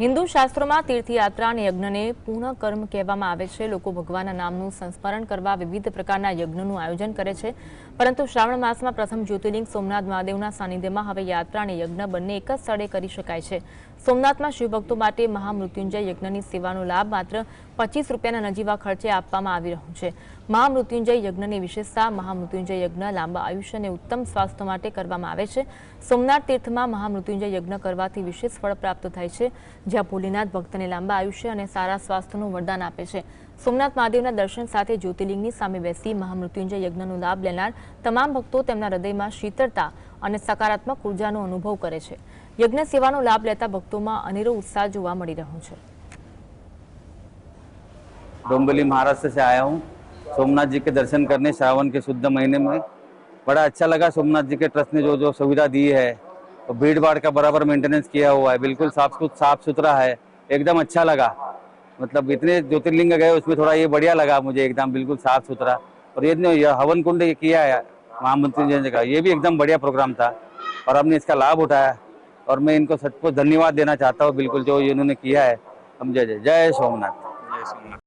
હિન્દુ શાસ્ત્રોમાં તીર્થયાત્રા અને યજ્ઞને પૂર્ણ કર્મ કહેવામાં આવે છે। લોકો ભગવાનના નામનું સંસ્મરણ કરવા વિવિધ પ્રકારના યજ્ઞનું આયોજન કરે છે, પરંતુ શ્રાવણ માસમાં પ્રથમ જ્યોતિર્લિંગ સોમનાથ મહાદેવના સાનિધ્યમાં હવે યાત્રા અને યજ્ઞ બંને એક જ સ્થળે કરી શકાય છે। સોમનાથમાં શિવભક્તો માટે મહામૃત્યુંજય યજ્ઞની સેવાનો લાભ માત્ર 25 રૂપિયાના નજીવા ખર્ચે આપવામાં આવી રહ્યો છે। મહામૃત્યુંજય યજ્ઞની વિશેષતા મહામૃત્યુંજય યજ્ઞ લાંબા આયુષ્ય અને ઉત્તમ સ્વાસ્થ્ય માટે કરવામાં આવે છે। સોમનાથ તીર્થમાં મહામૃત્યુંજય યજ્ઞ કરવાથી વિશેષ ફળ પ્રાપ્ત થાય છે, જ્યાં ભોલેનાથ ભક્તને લાંબા આયુષ્ય અને સારા સ્વાસ્થ્યનું વરદાન આપે છે। સોમનાથ મહાદેવના દર્શન સાથે જ્યોતિર્લિંગની સામે બેસી મહામૃત્યુંજય યજ્ઞનો લાભ લેનાર તમામ ભક્તો તેમના હૃદયમાં શીતળતા અને સકારાત્મક ઉર્જાનો અનુભવ કરે છે। યજ્ઞ સેવાનો લાભ લેતા ભક્તોમાં અનેરો उत्साह જોવા મળી રહ્યો છે। डोंबिवली महाराष्ट्र से आया हूँ सोमनाथ जी के दर्शन करने श्रावण के शुद्ध महीने में। बड़ा अच्छा लगा। सोमनाथ जी के ट्रस्ट ने जो जो सुविधा दी है, तो भीड़ भाड़ का बराबर मेंटेनेंस किया हुआ है, बिल्कुल साफ सुथरा है, एकदम अच्छा लगा। मतलब इतने ज्योतिर्लिंग गए उसमें थोड़ा ये बढ़िया लगा मुझे, एकदम बिल्कुल साफ सुथरा। और ये हवन कुंड ये किया है महामृत्युंजय का, ये भी एकदम बढ़िया प्रोग्राम था और हमने इसका लाभ उठाया। और मैं इनको सबको धन्यवाद देना चाहता हूँ, बिल्कुल जो इन्होंने किया है। हम जय सोमनाथ।